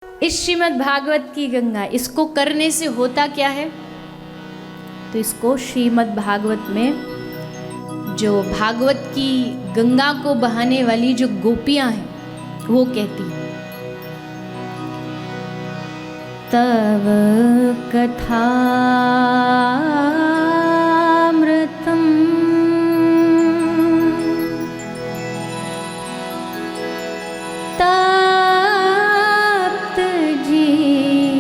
इस श्रीमद् भागवत की गंगा, इसको करने से होता क्या है? तो इसको श्रीमद् भागवत में जो भागवत की गंगा को बहाने वाली जो गोपियां हैं वो कहती हैं, तव कथामृतम् तप्त जीवनम्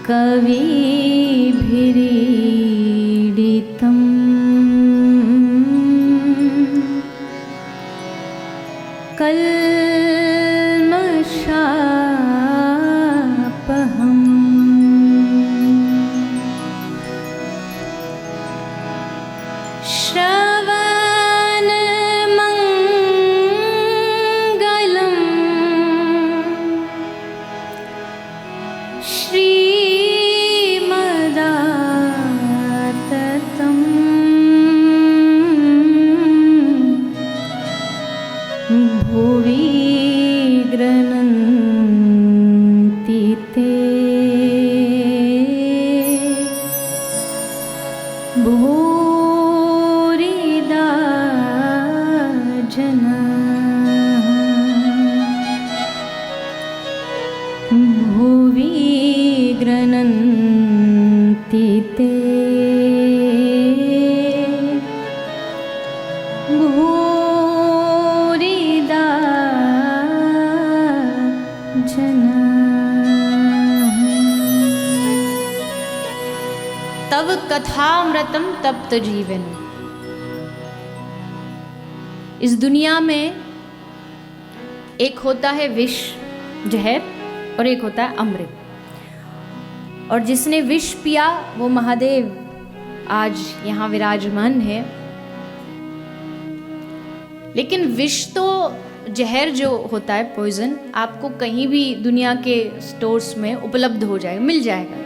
कविभिरीडितम् कल्मषापहम् श्रवणमङ्गलम् श्रीमदाततम् भुवि गृह्णन्ति ते भूरिदा जनाः भुवि गृह्णन्ति ते भूरिदा जनाः। तव कथामृतम तप्त जीवन। इस दुनिया में एक होता है विष, जहर, और एक होता है अमृत। और जिसने विष पिया वो महादेव आज यहाँ विराजमान है। लेकिन विष तो, जहर जो होता है पॉइजन, आपको कहीं भी दुनिया के स्टोर्स में उपलब्ध हो जाएगा, मिल जाएगा।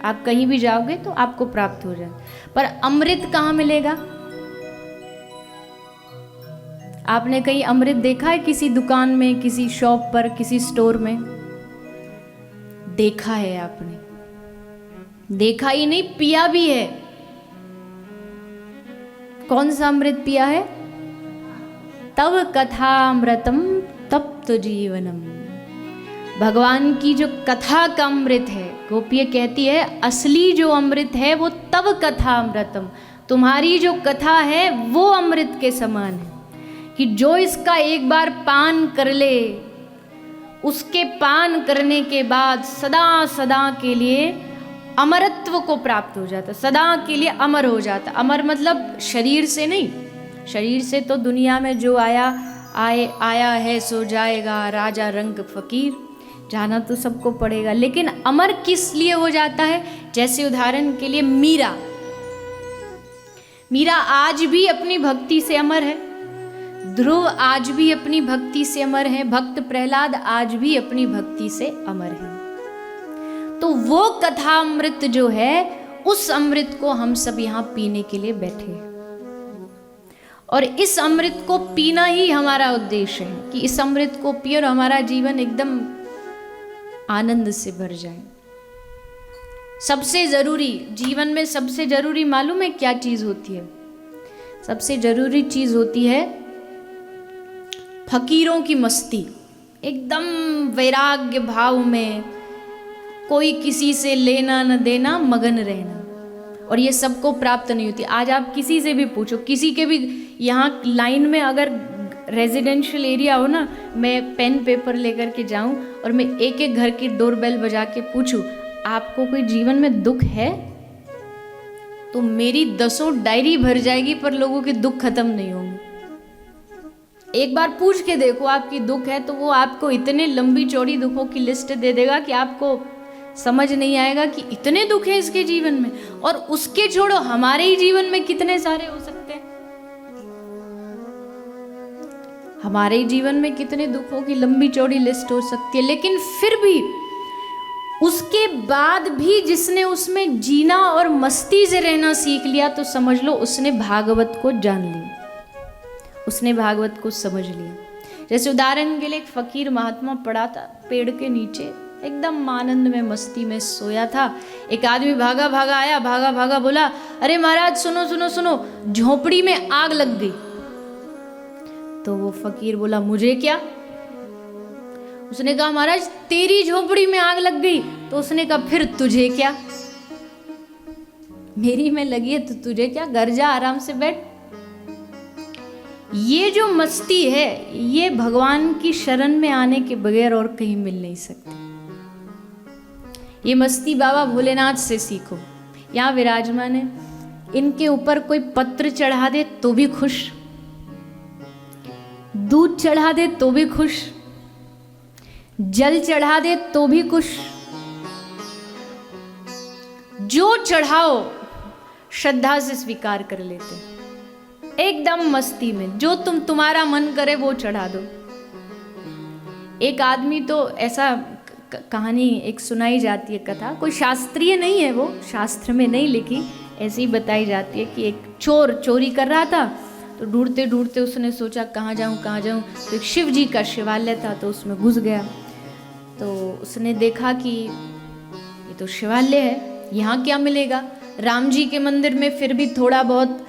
आप कहीं भी जाओगे तो आपको प्राप्त हो जाएगा। पर अमृत कहाँ मिलेगा? आपने कहीं अमृत देखा है? किसी दुकान में, किसी शॉप पर, किसी स्टोर में? देखा है आपने? देखा ही नहीं, पिया भी है। कौन सा अमृत पिया है? तव कथामृतम तप्त जीवनम। भगवान की जो कथा का अमृत है, गोपियाँ कहती है असली जो अमृत है वो तव कथामृतम, तुम्हारी जो कथा है वो अमृत के समान है। कि जो इसका एक बार पान कर ले, उसके पान करने के बाद सदा सदा के लिए अमरत्व को प्राप्त हो जाता, सदा के लिए अमर हो जाता। अमर मतलब शरीर से नहीं, शरीर से तो दुनिया में जो आया है सो जाएगा, राजा रंग फकीर, जाना तो सबको पड़ेगा। लेकिन अमर किस लिए हो जाता है? जैसे उदाहरण के लिए मीरा आज भी अपनी भक्ति से अमर है, ध्रुव आज भी अपनी भक्ति से अमर है, भक्त प्रहलाद आज भी अपनी भक्ति से अमर है। तो वो कथा अमृत जो है, उस अमृत को हम सब यहाँ पीने के लिए बैठे हैं। और इस अमृत को पीना ही हमारा उद्देश्य है कि इस अमृत को पिए और हमारा जीवन एकदम आनंद से भर जाए। सबसे जरूरी, जीवन में सबसे जरूरी मालूम है क्या चीज होती है? सबसे जरूरी चीज होती है फकीरों की मस्ती, एकदम वैराग्य भाव में, कोई किसी से लेना न देना, मगन रहना। और ये सबको प्राप्त नहीं होती। आज आप किसी से भी पूछो, किसी के भी यहाँ लाइन में अगर रेजिडेंशियल एरिया हो ना, मैं पेन पेपर लेकर के जाऊँ और मैं एक एक घर की डोरबेल बजा के पूछूं आपको कोई जीवन में दुख है, तो मेरी 10 डायरी भर जाएगी पर लोगों के दुख खत्म नहीं होंगे। एक बार पूछ के देखो आपकी दुख है, तो वो आपको इतने लंबी चौड़ी दुखों की लिस्ट दे देगा कि आपको समझ नहीं आएगा कि इतने दुख है इसके जीवन में। और उसके छोड़ो, हमारे ही जीवन में कितने सारे हो सकते हैं। हमारे जीवन में कितने दुखों की लंबी चौड़ी लिस्ट हो सकती है। लेकिन फिर भी उसके बाद भी जिसने उसमें जीना और मस्ती से रहना सीख लिया तो समझ लो उसने भागवत को जान लिया, उसने भागवत को समझ लिया। जैसे उदाहरण के लिए एक फकीर महात्मा पड़ा था पेड़ के नीचे, एकदम आनंद में मस्ती में सोया था। एक आदमी भागा भागा आया, भागा भागा बोला, अरे महाराज सुनो सुनो सुनो, झोपड़ी में आग लग गई। तो वो फकीर बोला, मुझे क्या? उसने कहा, महाराज तेरी झोपड़ी में आग लग गई। तो उसने कहा, फिर तुझे क्या? मेरी में लगी है तो तुझे क्या, घर जा आराम से बैठ। ये जो मस्ती है ये भगवान की शरण में आने के बगैर और कहीं मिल नहीं सकती। ये मस्ती बाबा भोलेनाथ से सीखो, यहाँ विराजमान है। इनके ऊपर कोई पत्र चढ़ा दे तो भी खुश, दूध चढ़ा दे तो भी खुश, जल चढ़ा दे तो भी खुश। जो चढ़ाओ श्रद्धा से स्वीकार कर लेते, एकदम मस्ती में। जो तुम्हारा मन करे वो चढ़ा दो। एक आदमी तो ऐसा कहानी एक सुनाई जाती है, कथा कोई शास्त्रीय नहीं है, वो शास्त्र में नहीं लिखी, ऐसी ही बताई जाती है कि एक चोर चोरी कर रहा था। तो ढूंढते ढूंढते उसने सोचा कहाँ जाऊँ कहाँ जाऊँ। तो एक शिव जी का शिवालय था तो उसमें घुस गया। तो उसने देखा कि ये तो शिवालय है, यहाँ क्या मिलेगा। राम जी के मंदिर में फिर भी थोड़ा बहुत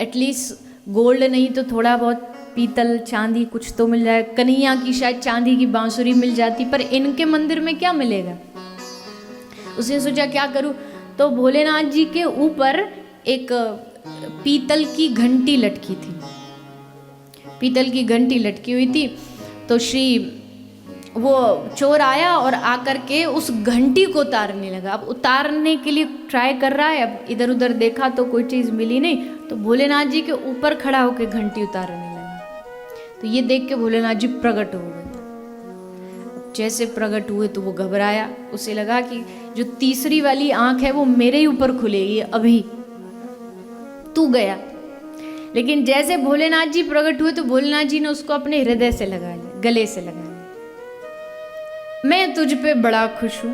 एटलीस्ट गोल्ड नहीं तो थोड़ा बहुत पीतल चांदी कुछ तो मिल जाए। कन्हैया की शायद चांदी की बांसुरी मिल जाती, पर इनके मंदिर में क्या मिलेगा। उसने सोचा क्या करूं। तो भोलेनाथ जी के ऊपर एक पीतल की घंटी लटकी थी, पीतल की घंटी लटकी हुई थी। तो वो चोर आया और आकर के उस घंटी को उतारने लगा। अब उतारने के लिए ट्राई कर रहा है, अब इधर उधर देखा तो कोई चीज़ मिली नहीं। तो भोलेनाथ जी के ऊपर खड़ा होकर घंटी उतारने लगा। तो ये देख के भोलेनाथ जी प्रकट हो गए। जैसे प्रकट हुए तो वो घबराया, उसे लगा कि जो तीसरी वाली आंख है वो मेरे ही ऊपर खुलेगी, अभी तू गया। लेकिन जैसे भोलेनाथ जी प्रकट हुए तो भोलेनाथ जी ने उसको अपने हृदय से लगा लिया, गले से लगा लिया। मैं तुझ पे बड़ा खुश हूं।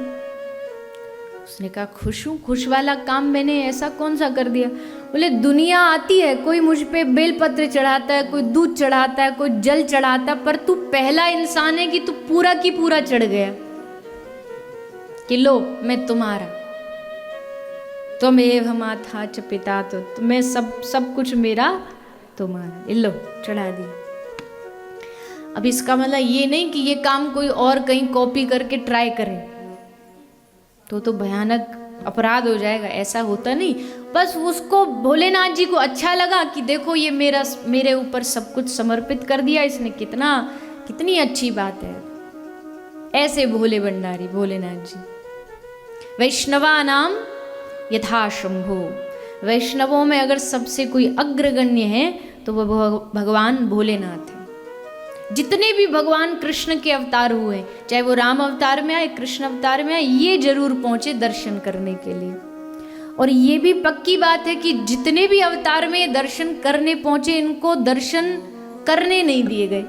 उसने कहा खुश हूं? खुश वाला काम मैंने ऐसा कौन सा कर दिया? बोले दुनिया आती है, कोई मुझ पे बेलपत्र चढ़ाता है, कोई दूध चढ़ाता है, कोई जल चढ़ाता है, पर तू पहला इंसान है कि तू पूरा की पूरा चढ़ गया कि लो मैं तुम्हारा, त्वमेव माता च पिता, तो मैं सब कुछ मेरा तुम्हारा, लो चढ़ा दी। अब इसका मतलब ये नहीं कि ये काम कोई और कहीं कॉपी करके ट्राई करे, तो भयानक अपराध हो जाएगा, ऐसा होता नहीं। बस उसको भोलेनाथ जी को अच्छा लगा कि देखो ये मेरे ऊपर सब कुछ समर्पित कर दिया इसने, कितनी अच्छी बात है। ऐसे भोले भंडारी भोलेनाथ जी। वैष्णवा नाम यथा शंभो, वैष्णवों में अगर सबसे कोई अग्रगण्य है तो वह भगवान भोलेनाथ है। जितने भी भगवान कृष्ण के अवतार हुए, चाहे वो राम अवतार में आए, कृष्ण अवतार में आए, ये जरूर पहुंचे दर्शन करने के लिए। और ये भी पक्की बात है कि जितने भी अवतार में दर्शन करने पहुंचे, इनको दर्शन करने नहीं दिए गए।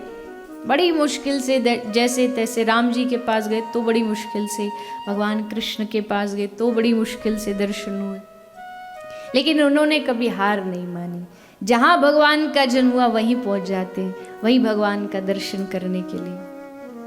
बड़ी मुश्किल से जैसे तैसे राम जी के पास गए तो बड़ी मुश्किल से, भगवान कृष्ण के पास गए तो बड़ी मुश्किल से दर्शन हुए, लेकिन उन्होंने कभी हार नहीं मानी। जहाँ भगवान का जन्म हुआ वहीं पहुँच जाते हैं, वहीं भगवान का दर्शन करने के लिए।